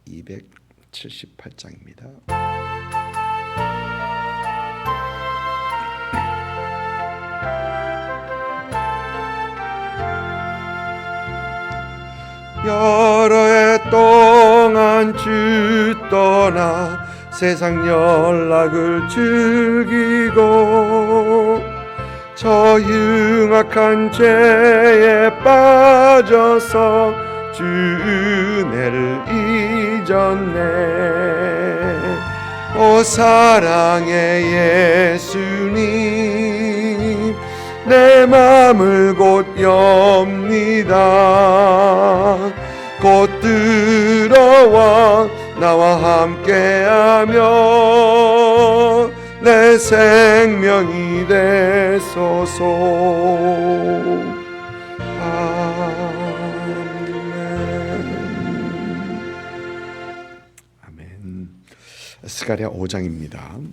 278장입니다. 여러 해 동안 주 떠나 세상 연락을 즐기고 저 흉악한 죄에 빠져서 주 은혜를 잊었네. 오 사랑의 예수님, 내 맘을 곧 엽니다. 곧 들어와 나와 함께하며 내 생명이 되소서. 아멘. 스가랴 5장입니다.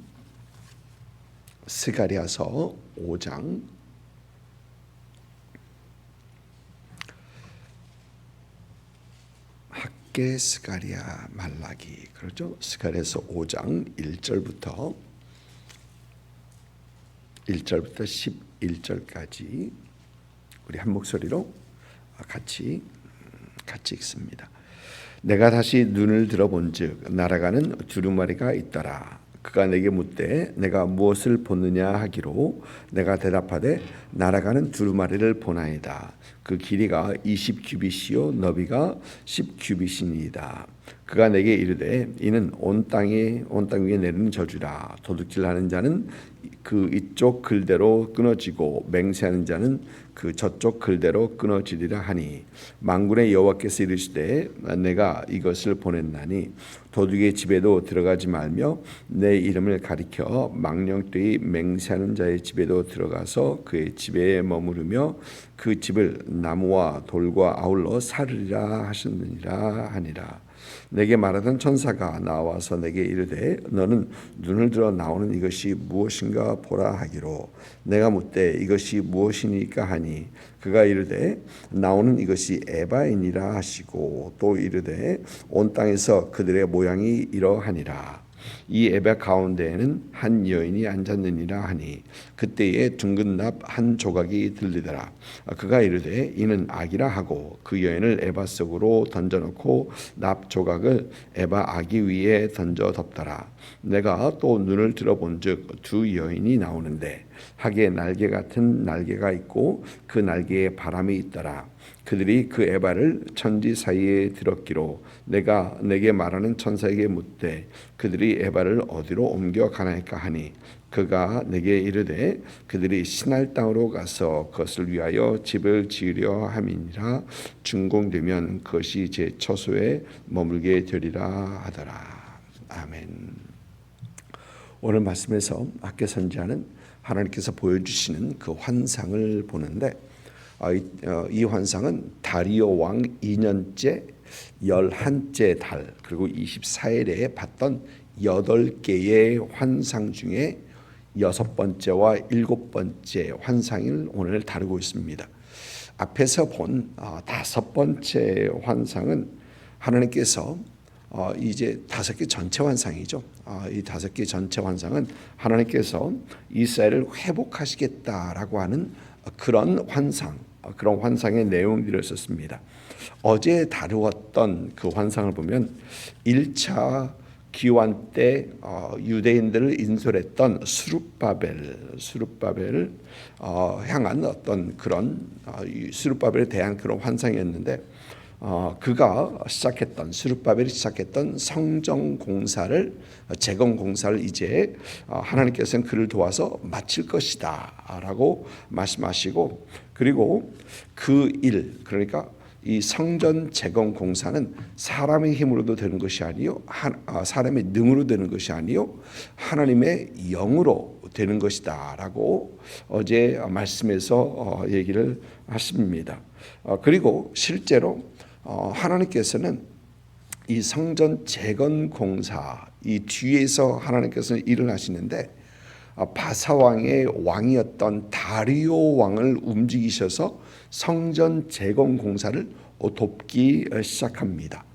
스가랴서 5장 학개, 스가랴, 말라기, 그렇죠? 스가랴서 5장 1절부터 11절까지 우리 한 목소리로 같이 읽습니다. 내가 다시 눈을 들어본즉 날아가는 두루마리가 있더라. 그가 내게 묻되 내가 무엇을 보느냐 하기로 내가 대답하되 날아가는 두루마리를 보나이다. 그 길이가 20규빗이요 너비가 10규빗이니이다. 그가 내게 이르되 이는 온 땅 위에 내리는 저주라. 도둑질하는 자는 그 이쪽 글대로 끊어지고 맹세하는 자는 그 저쪽 글대로 끊어지리라 하니 만군의 여호와께서 이르시되 내가 이것을 보냈나니 도둑의 집에도 들어가지 말며 내 이름을 가리켜 망령되이 맹세하는 자의 집에도 들어가서 그의 집에 머무르며 그 집을 나무와 돌과 아울러 사르리라 하셨느니라 하니라. 내게 말하던 천사가 나와서 내게 이르되 너는 눈을 들어 나오는 이것이 무엇인가 보라 하기로 내가 묻되 이것이 무엇이니까 하니 그가 이르되 나오는 이것이 에바이니라 하시고 또 이르되 온 땅에서 그들의 모양이 이러하니라. 이 에바 가운데에는 한 여인이 앉았느니라 하니 그때에 둥근 납 한 조각이 들리더라. 그가 이르되 이는 악이라 하고 그 여인을 에바 속으로 던져놓고 납 조각을 에바 아기 위에 던져 덮더라. 내가 또 눈을 들어본즉 두 여인이 나오는데 학의 날개 같은 날개가 있고 그 날개에 바람이 있더라. 그들이 그 에바를 천지 사이에 들었기로 내가 내게 말하는 천사에게 묻되 그들이 에바를 어디로 옮겨 가나이까 하니 그가 내게 이르되 그들이 신할 땅으로 가서 그것을 위하여 집을 지으려 함이니라. 준공되면 그것이 제 처소에 머물게 되리라 하더라. 아멘. 오늘 말씀에서 학개 선지자는 하나님께서 보여주시는 그 환상을 보는데 이 환상은 다리오 왕 2년째 11째 달 그리고 24일에 봤던 8개의 환상 중에 6번째와 7번째 환상을 오늘 다루고 있습니다. 앞에서 본 5번째 환상은 하나님께서 이제 5개 전체 환상이죠. 이 5개 전체 환상은 하나님께서 이스라엘을 회복하시겠다라고 하는 그런 환상의 내용들을 썼습니다. 어제 다루었던 그 환상을 보면 1차 기환 때 유대인들을 인솔했던 스룹바벨을 향한 어떤 그런 스룹바벨에 대한 그런 환상이었는데 스룹바벨이 시작했던 성전 공사를 재건 공사를 이제 하나님께서는 그를 도와서 마칠 것이다라고 말씀하시고 그리고 그 일 그러니까 이 성전 재건 공사는 사람의 힘으로도 되는 것이 아니요 사람의 능으로 되는 것이 아니요 하나님의 영으로 되는 것이다라고 어제 말씀에서 얘기를 하십니다. 그리고 실제로 하나님께서는 이 성전 재건 공사 이 뒤에서 하나님께서는 일을 하시는데 바사왕의 왕이었던 다리오 왕을 움직이셔서 성전 재건 공사를 돕기 시작합니다.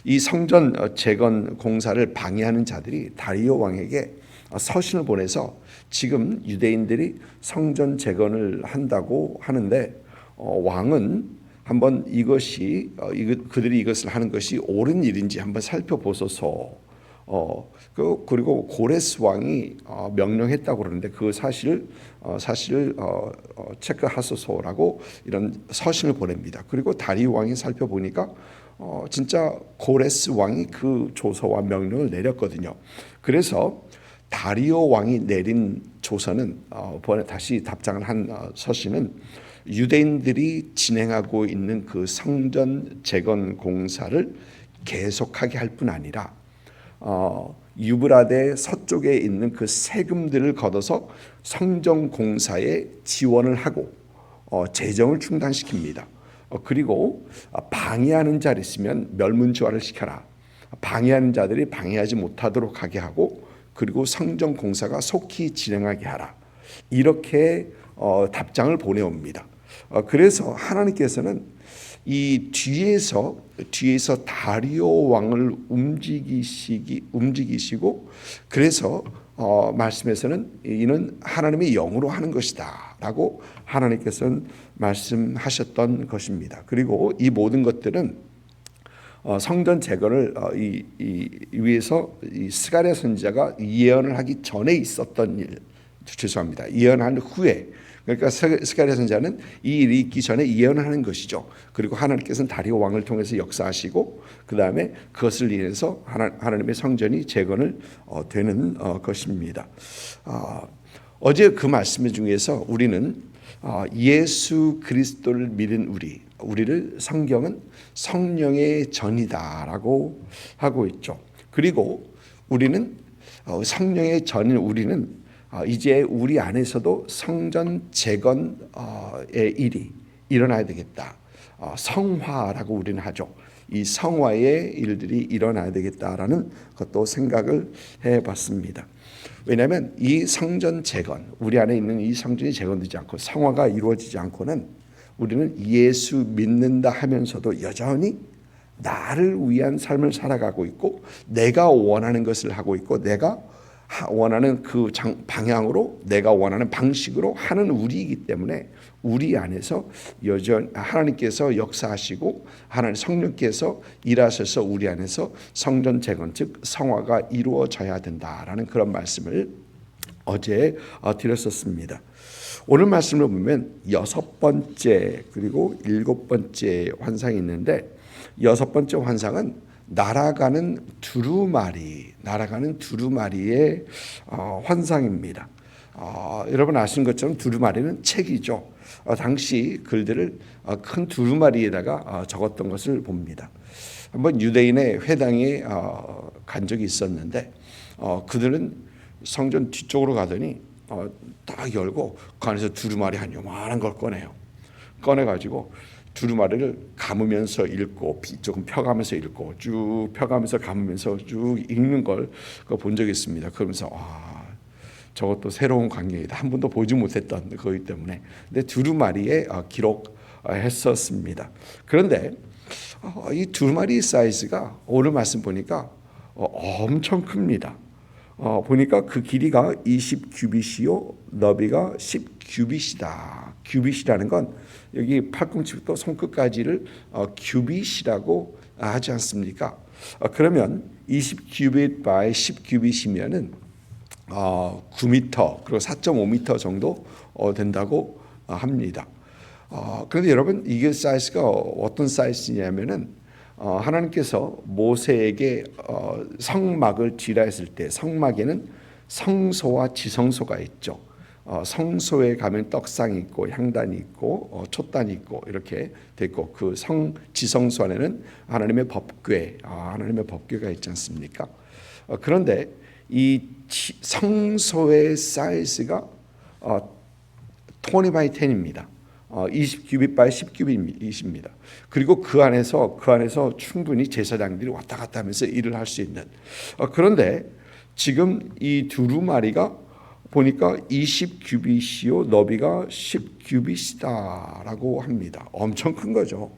이 성전 재건 공사를 방해하는 자들이 다리오 왕에게 서신을 보내서 지금 유대인들이 성전 재건을 한다고 하는데 왕은 한번 이것이 그들이 이것을 하는 것이 옳은 일인지 한번 살펴보소서. 그리고 고레스 왕이 명령했다고 그러는데 그 사실을 체크하소서라고 이런 서신을 보냅니다. 그리고 다리오 왕이 살펴보니까 진짜 고레스 왕이 그 조서와 명령을 내렸거든요. 그래서 다리오 왕이 내린 조서는 다시 답장을 한 서신은 유대인들이 진행하고 있는 그 성전 재건 공사를 계속하게 할 뿐 아니라 유브라데 서쪽에 있는 그 세금들을 걷어서 성전 공사에 지원을 하고 재정을 중단시킵니다. 그리고 방해하는 자를 있으면 멸문지화를 시켜라. 방해하는 자들이 방해하지 못하도록 하게 하고 그리고 성전 공사가 속히 진행하게 하라. 이렇게 답장을 보내옵니다. 그래서 하나님께서는 이 뒤에서 다리오 왕을 움직이시고 그래서 말씀에서는 이는 하나님의 영으로 하는 것이다라고 하나님께서는 말씀하셨던 것입니다. 그리고 이 모든 것들은 성전 재건을 위해서 이 스가랴 선지자가 예언을 하기 전에 있었던 일, 죄송합니다. 예언한 후에. 그러니까 스가랴 선지자는 이 일이 있기 전에 예언을 하는 것이죠. 그리고 하나님께서는 다리오 왕을 통해서 역사하시고 그 다음에 그것을 인해서 하나님의 성전이 재건을 되는 것입니다. 어제 그 말씀 중에서 우리는 예수 그리스도를 믿은 우리를 성경은 성령의 전이다라고 하고 있죠. 그리고 우리는 성령의 전인 우리는 이제 우리 안에서도 성전 재건의 일이 일어나야 되겠다. 성화라고 우리는 하죠. 이 성화의 일들이 일어나야 되겠다라는 것도 생각을 해봤습니다. 왜냐하면 이 성전 재건, 우리 안에 있는 이 성전이 재건되지 않고 성화가 이루어지지 않고는 우리는 예수 믿는다 하면서도 여전히 나를 위한 삶을 살아가고 있고 내가 원하는 것을 하고 있고 내가 원하는 그 방향으로 내가 원하는 방식으로 하는 우리이기 때문에 우리 안에서 여전히 하나님께서 역사하시고 하나님 성령께서 일하셔서 우리 안에서 성전 재건 즉 성화가 이루어져야 된다라는 그런 말씀을 어제 드렸었습니다. 오늘 말씀을 보면 6번째 그리고 7번째 환상이 있는데 6번째 환상은 날아가는 두루마리의 환상입니다. 여러분 아시는 것처럼 두루마리는 책이죠. 당시 글들을 큰 두루마리에다가 적었던 것을 봅니다. 한번 유대인의 회당에 간 적이 있었는데 그들은 성전 뒤쪽으로 가더니 딱 열고 그 안에서 두루마리 한 요만한 걸 꺼내가지고 두루마리를 감으면서 읽고 조금 펴가면서 읽고 쭉 펴가면서 감으면서 쭉 읽는 걸 본 적이 있습니다. 그러면서 저것도 새로운 광경이다. 한 번도 보지 못했던 거기 때문에 근데 두루마리에 기록했었습니다. 그런데 이 두루마리 사이즈가 오늘 말씀 보니까 엄청 큽니다. 보니까 그 길이가 20규빗이요 너비가 10규빗이다. 규빗이라는 건 여기 팔꿈치부터 손끝까지를 규빗이라고 하지 않습니까? 그러면 20규빗 by 10규빗이면은 9m 그리고 4.5m 정도 된다고 합니다. 그런데 여러분 이게 사이즈가 어떤 사이즈냐면은 하나님께서 모세에게 성막을 지라 했을 때 성막에는 성소와 지성소가 있죠. 성소에 가면 떡상이 있고 향단이 있고 촛단이 있고 이렇게 돼 있고 그 지성소 안에는 하나님의 법궤가 있지 않습니까? 그런데 이 성소의 사이즈가 20 by 10입니다. 20규빗 by 10규빗입니다. 그리고 그 안에서 충분히 제사장들이 왔다 갔다 하면서 일을 할 수 있는. 그런데 지금 이 두루마리가 보니까 20규빗이요 너비가 10규빗이다라고 합니다. 엄청 큰 거죠.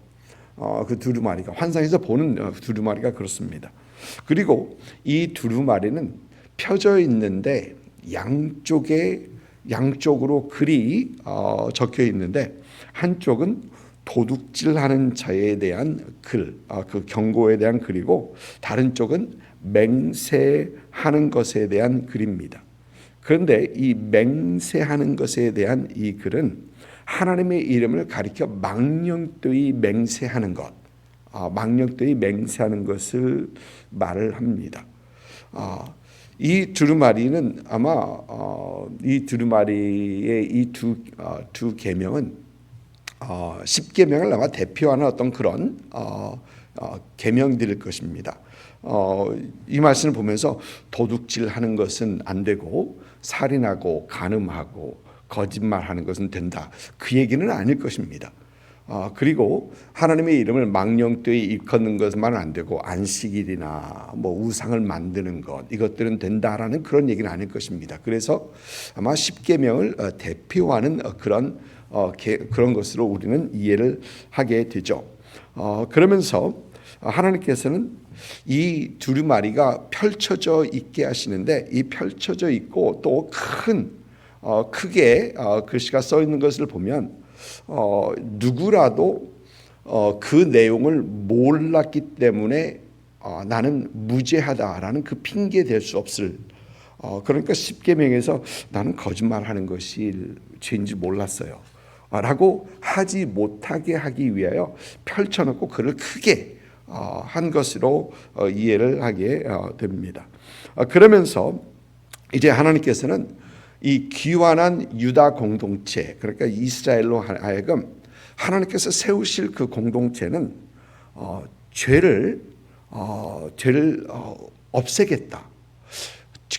그 두루마리가 환상에서 보는 두루마리가 그렇습니다. 그리고 이 두루마리는 펴져 있는데 양쪽으로 글이 적혀 있는데 한쪽은 도둑질하는 자에 대한 글, 그 경고에 대한 글이고 다른 쪽은 맹세하는 것에 대한 글입니다. 그런데 이 맹세하는 것에 대한 이 글은 하나님의 이름을 가리켜 망령되이 맹세하는 것, 망령되이 맹세하는 것을 말을 합니다. 이 두루마리는 아마 이 두루마리의 이 두 계명은 10계명을 아마 대표하는 어떤 그런 계명들일 것입니다. 이 말씀을 보면서 도둑질하는 것은 안 되고 살인하고 간음하고 거짓말하는 것은 된다. 그 얘기는 아닐 것입니다. 그리고 하나님의 이름을 망령되이 일컫는 것만 안 되고 안식일이나 뭐 우상을 만드는 것 이것들은 된다라는 그런 얘기는 아닐 것입니다. 그래서 아마 10계명을 대표하는 그런 것으로 우리는 이해를 하게 되죠. 그러면서 하나님께서는 이 두루마리가 펼쳐져 있게 하시는데 이 펼쳐져 있고 또 크게 글씨가 써 있는 것을 보면 누구라도 그 내용을 몰랐기 때문에 나는 무죄하다라는 그 핑계 댈 수 없을 그러니까 10계명에서 나는 거짓말하는 것이 죄인지 몰랐어요 라고 하지 못하게 하기 위하여 펼쳐놓고 글을 크게 한 것으로 이해를 하게 됩니다. 그러면서 이제 하나님께서는 이 귀환한 유다 공동체 그러니까 이스라엘로 하여금 하나님께서 세우실 그 공동체는 죄를 없애겠다.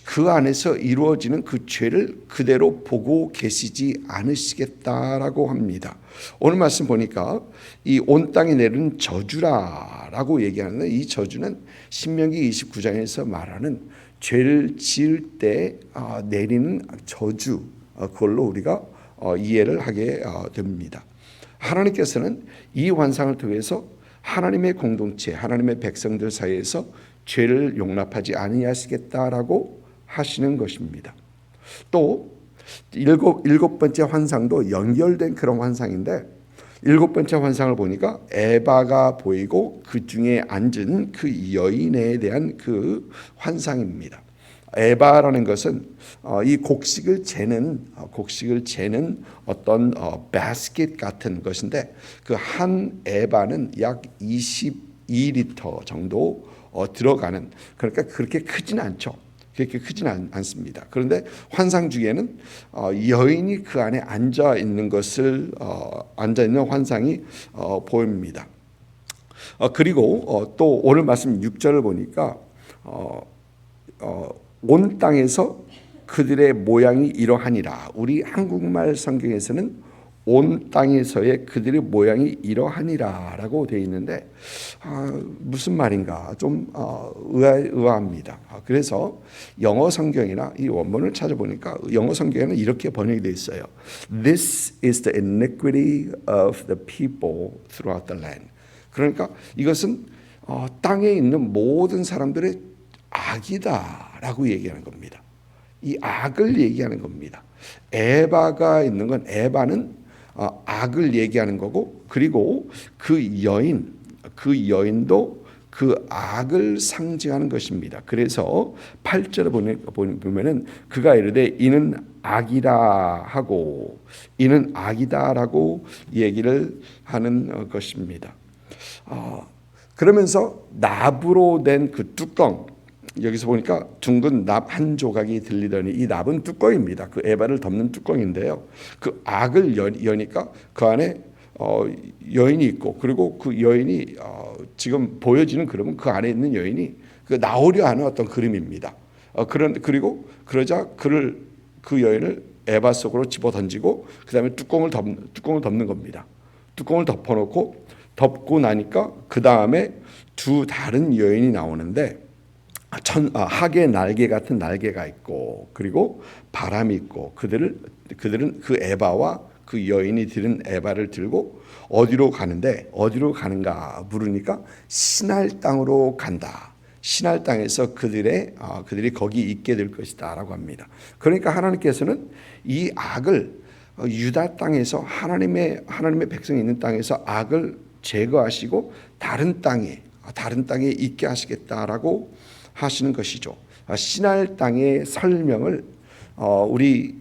그 안에서 이루어지는 그 죄를 그대로 보고 계시지 않으시겠다라고 합니다. 오늘 말씀 보니까 이 온 땅에 내리는 저주라라고 얘기하는데 이 저주는 신명기 29장에서 말하는 죄를 지을 때 내리는 저주 그걸로 우리가 이해를 하게 됩니다. 하나님께서는 이 환상을 통해서 하나님의 공동체, 하나님의 백성들 사이에서 죄를 용납하지 아니하시겠다라고 하시는 것입니다. 또 일곱 번째 환상도 연결된 그런 환상인데 일곱 번째 환상을 보니까 에바가 보이고 그 중에 앉은 그 여인에 대한 그 환상입니다. 에바라는 것은 이 곡식을 재는 어떤 바스켓 같은 것인데 그 한 에바는 약 22리터 정도 들어가는 그러니까 그렇게 크지는 않죠. 그렇게 크지는 않습니다. 그런데 환상 중에는 여인이 그 안에 앉아 있는 환상이 보입니다. 그리고 또 오늘 말씀 6절을 보니까 온 땅에서 그들의 모양이 이러하니라. 우리 한국말 성경에서는 온 땅에서의 그들의 모양이 이러하니라라고 되어 있는데 무슨 말인가 좀 의아합니다. 그래서 영어 성경이나 이 원문을 찾아보니까 영어 성경에는 이렇게 번역이 되어 있어요. This is the iniquity of the people throughout the land. 그러니까 이것은 땅에 있는 모든 사람들의 악이다라고 얘기하는 겁니다. 이 악을 얘기하는 겁니다. 에바가 있는 건 에바는 악을 얘기하는 거고 그리고 그 여인도 그 악을 상징하는 것입니다. 그래서 8절에 보면은 그가 이르되 이는 악이라 하고 이는 악이다라고 얘기를 하는 것입니다. 그러면서 납으로 된 그 뚜껑 여기서 보니까 둥근 납 한 조각이 들리더니 이 납은 뚜껑입니다. 그 에바를 덮는 뚜껑인데요. 그 악을 여니까 그 안에 여인이 있고 그리고 그 여인이 지금 보여지는 그림은 그 안에 있는 여인이 그 나오려 하는 어떤 그림입니다. 그리고 그러자 그 여인을 에바 속으로 집어 던지고 그 다음에 뚜껑을 덮는 겁니다. 뚜껑을 덮고 나니까 그 다음에 두 다른 여인이 나오는데 학의 날개 같은 날개가 있고 그리고 바람이 있고 그들은 그 에바와 그 여인이 들은 에바를 들고 어디로 가는데 어디로 가는가 물으니까 시날 땅으로 간다. 시날 땅에서 그들이 거기 있게 될 것이다라고 합니다. 그러니까 하나님께서는 이 악을 유다 땅에서 하나님의 백성이 있는 땅에서 악을 제거하시고 다른 땅에 있게 하시겠다라고 하시는 것이죠. 시날 땅의 설명을 우리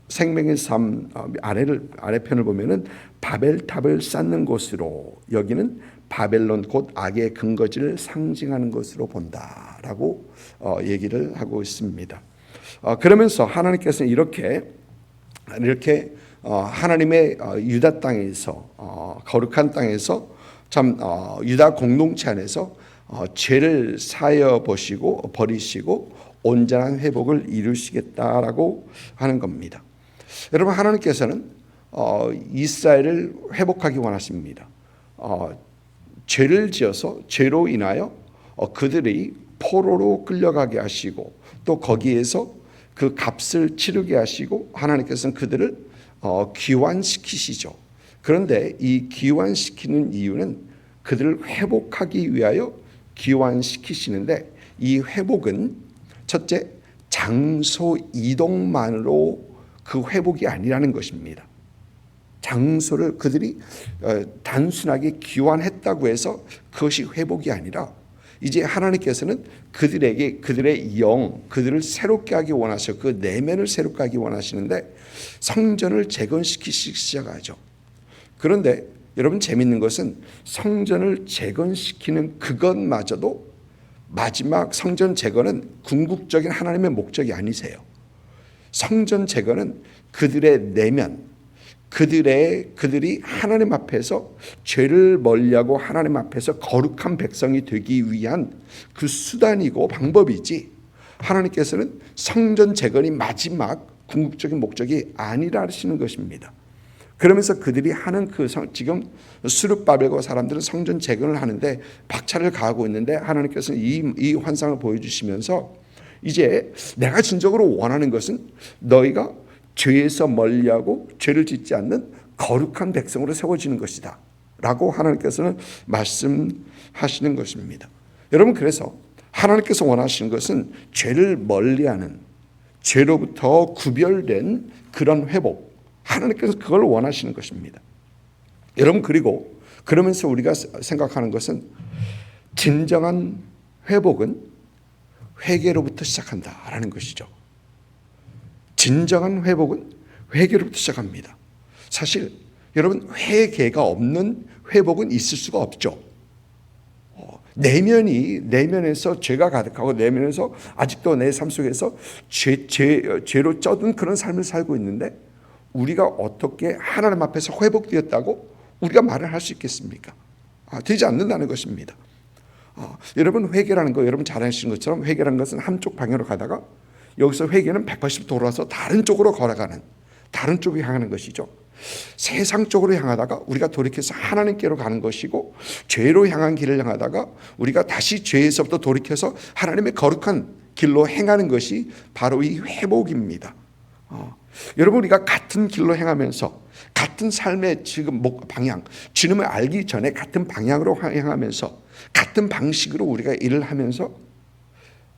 생명의 삶 아래편을 보면은 바벨탑을 쌓는 곳으로 여기는 바벨론 곧 악의 근거지를 상징하는 것으로 본다라고 얘기를 하고 있습니다. 그러면서 하나님께서는 이렇게 하나님의 유다 땅에서 거룩한 땅에서 참 유다 공동체 안에서 죄를 사여 보시고 버리시고 온전한 회복을 이루시겠다라고 하는 겁니다. 여러분 하나님께서는 이스라엘을 회복하기 원하십니다. 죄를 지어서 죄로 인하여 그들이 포로로 끌려가게 하시고 또 거기에서 그 값을 치르게 하시고 하나님께서는 그들을 귀환시키시죠. 그런데 이 귀환시키는 이유는 그들을 회복하기 위하여 귀환시키시는데 이 회복은 첫째 장소 이동만으로 그 회복이 아니라는 것입니다. 장소를 그들이 단순하게 귀환했다고 해서 그것이 회복이 아니라 이제 하나님께서는 그들의 영, 그들을 새롭게 하기 원하셔. 그 내면을 새롭게 하기 원하시는데 성전을 재건시키기 시작하죠. 그런데 여러분 재밌는 것은 성전을 재건시키는 그것마저도 마지막 성전 재건은 궁극적인 하나님의 목적이 아니세요. 성전 재건은 그들의 내면, 그들이 하나님 앞에서 죄를 멀리하고 하나님 앞에서 거룩한 백성이 되기 위한 그 수단이고 방법이지 하나님께서는 성전 재건이 마지막 궁극적인 목적이 아니라 하시는 것입니다. 그러면서 그들이 하는 지금 스룹바벨과 사람들은 성전 재건을 하는데 박차를 가하고 있는데 하나님께서는 이 환상을 보여주시면서 이제 내가 진정으로 원하는 것은 너희가 죄에서 멀리하고 죄를 짓지 않는 거룩한 백성으로 세워지는 것이다 라고 하나님께서는 말씀하시는 것입니다. 여러분 그래서 하나님께서 원하시는 것은 죄를 멀리하는 죄로부터 구별된 그런 회복, 하나님께서 그걸 원하시는 것입니다. 여러분 그리고 그러면서 우리가 생각하는 것은 진정한 회복은 회개로부터 시작한다라는 것이죠. 진정한 회복은 회개로부터 시작합니다. 사실 여러분 회개가 없는 회복은 있을 수가 없죠. 내면에서 죄가 가득하고 내면에서 아직도 내 삶 속에서 죄로 쩌든 그런 삶을 살고 있는데 우리가 어떻게 하나님 앞에서 회복되었다고 우리가 말을 할 수 있겠습니까? 되지 않는다는 것입니다. 여러분 회개라는 거 여러분 잘 아시는 것처럼 회개라는 것은 한쪽 방향으로 가다가 여기서 회개는 180도 돌아서 다른 쪽으로 걸어가는 다른 쪽으로 향하는 것이죠. 세상 쪽으로 향하다가 우리가 돌이켜서 하나님께로 가는 것이고 죄로 향한 길을 향하다가 우리가 다시 죄에서부터 돌이켜서 하나님의 거룩한 길로 행하는 것이 바로 이 회복입니다. 여러분 우리가 같은 길로 행하면서 같은 삶의 지금 방향 주님을 알기 전에 같은 방향으로 행하면서 같은 방식으로 우리가 일을 하면서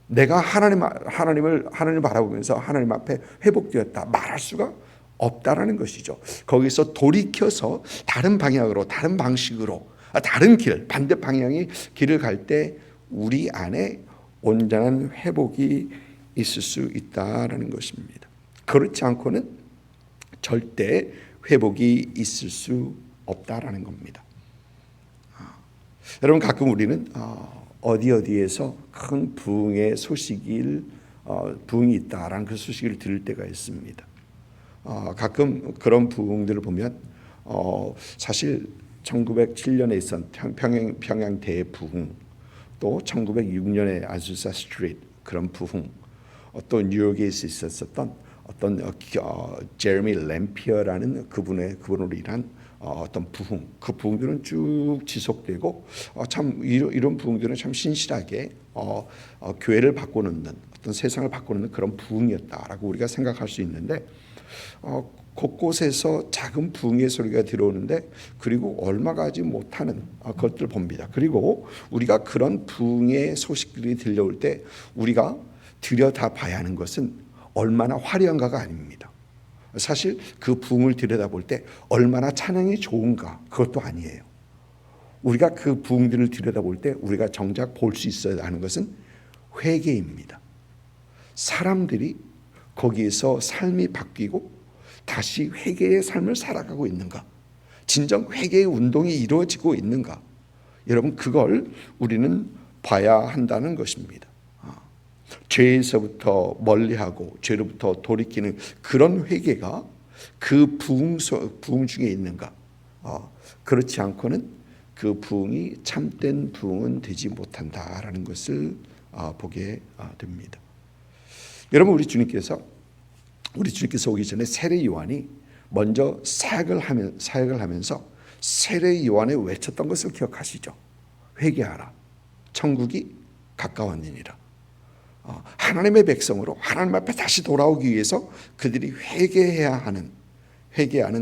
내가 하나님을 바라보면서 하나님 앞에 회복되었다 말할 수가 없다라는 것이죠. 거기서 돌이켜서 다른 방향으로 다른 방식으로 다른 길 반대 방향의 길을 갈 때 우리 안에 온전한 회복이 있을 수 있다라는 것입니다. 그렇지 않고는 절대 회복이 있을 수 없다라는 겁니다. 여러분 가끔 우리는 어디에서 큰 부흥의 부흥이 있다라는 그 소식을 들을 때가 있습니다. 가끔 그런 부흥들을 보면 사실 1907년에 있었던 평양 대부흥, 또 1906년에 아주사 스트리트 그런 부흥, 또 뉴욕에 있었던 어떤 제레미 램피어라는 그분으로 인한 어떤 부흥, 그 부흥들은 쭉 지속되고 참 이런 부흥들은 참 신실하게 교회를 바꿔놓는 어떤 세상을 바꿔놓는 그런 부흥이었다라고 우리가 생각할 수 있는데 곳곳에서 작은 부흥의 소리가 들어오는데 그리고 얼마 가지 못하는 것들 봅니다. 그리고 우리가 그런 부흥의 소식들이 들려올 때 우리가 들여다봐야 하는 것은 얼마나 화려한가가 아닙니다. 사실 그 부흥을 들여다볼 때 얼마나 찬양이 좋은가 그것도 아니에요. 우리가 그 부흥들을 들여다볼 때 우리가 정작 볼 수 있어야 하는 것은 회개입니다. 사람들이 거기에서 삶이 바뀌고 다시 회개의 삶을 살아가고 있는가? 진정 회개의 운동이 이루어지고 있는가? 여러분 그걸 우리는 봐야 한다는 것입니다. 죄에서부터 멀리하고 죄로부터 돌이키는 그런 회개가 그 부흥 중에 있는가? 그렇지 않고는 그 부흥이 참된 부흥은 되지 못한다라는 것을 보게 됩니다. 여러분 우리 주님께서 오기 전에 세례 요한이 먼저 사역을 하면서 세례 요한에 외쳤던 것을 기억하시죠? 회개하라, 천국이 가까웠느니라. 하나님의 백성으로 하나님 앞에 다시 돌아오기 위해서 그들이 회개하는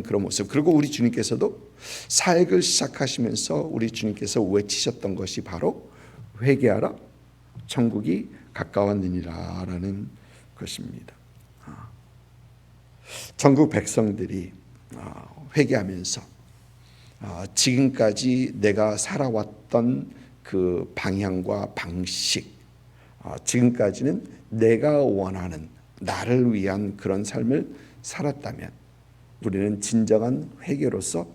그런 모습. 그리고 우리 주님께서도 사역을 시작하시면서 우리 주님께서 외치셨던 것이 바로 회개하라, 천국이 가까웠느니라라는 것입니다. 전국 백성들이 회개하면서 지금까지 내가 살아왔던 그 방향과 방식, 지금까지는 내가 원하는 나를 위한 그런 삶을 살았다면 우리는 진정한 회개로서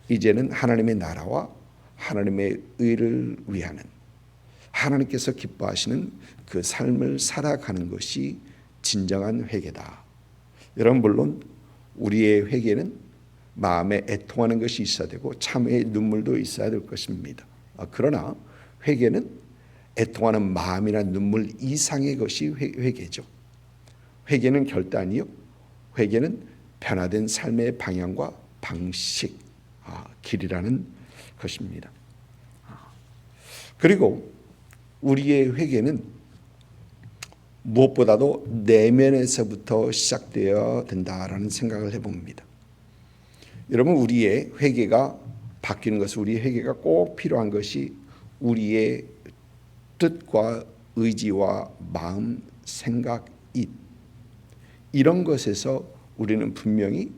이제는 하나님의 나라와 하나님의 의를 위하는 하나님께서 기뻐하시는 그 삶을 살아가는 것이 진정한 회개다. 여러분 물론 우리의 회개는 마음에 애통하는 것이 있어야 되고 참회의 눈물도 있어야 될 것입니다. 그러나 회개는 애통하는 마음이나 눈물 이상의 것이 회개죠. 회개는 결단이요. 회개는 변화된 삶의 방향과 방식, 길이라는 것입니다. 그리고 우리의 회개는 무엇보다도 내면에서부터 시작되어야 된다라는 생각을 해봅니다. 여러분 우리의 회개가 바뀌는 것은 우리의 회개가 꼭 필요한 것이 우리의 뜻과 의지와 마음, 생각, 입 이런 것에서 우리는 분명히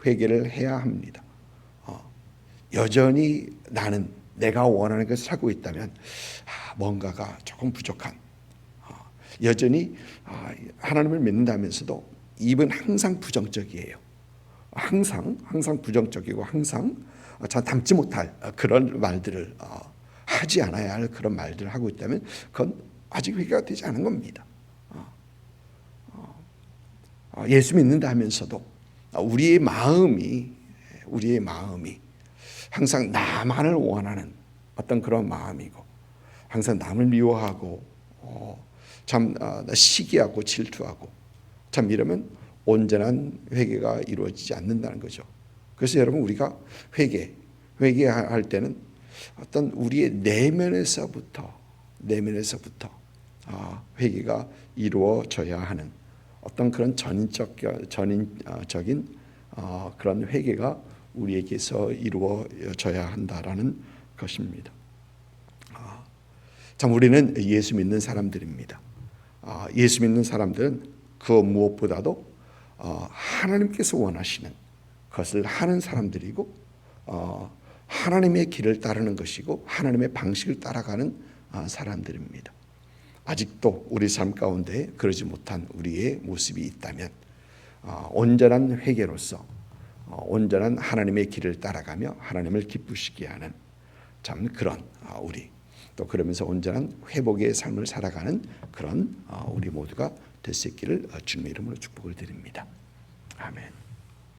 회개를 해야 합니다. 여전히 나는 내가 원하는 것을 하고 있다면 뭔가가 조금 부족한, 여전히 하나님을 믿는다면서도 입은 항상 부정적이에요. 항상 부정적이고 항상 잘 담지 못할 그런 말들을 하지 않아야 할 그런 말들을 하고 있다면 그건 아직 회개가 되지 않은 겁니다. 예수 믿는다 하면서도 우리의 마음이 항상 나만을 원하는 어떤 그런 마음이고 항상 남을 미워하고 참 시기하고 질투하고 참 이러면 온전한 회개가 이루어지지 않는다는 거죠. 그래서 여러분 우리가 회개할 때는 어떤 우리의 내면에서부터 회개가 이루어져야 하는 어떤 그런 전인적인 그런 회개가 우리에게서 이루어져야 한다라는 것입니다. 참 우리는 예수 믿는 사람들입니다. 예수 믿는 사람들은 그 무엇보다도 하나님께서 원하시는 것을 하는 사람들이고 하나님의 길을 따르는 것이고 하나님의 방식을 따라가는 사람들입니다. 아직도 우리 삶 가운데 그러지 못한 우리의 모습이 있다면 온전한 회개로서 온전한 하나님의 길을 따라가며 하나님을 기쁘시게 하는 참 그런 우리 또 그러면서 온전한 회복의 삶을 살아가는 그런 우리 모두가 될 수 있기를 주님의 이름으로 축복을 드립니다. 아멘.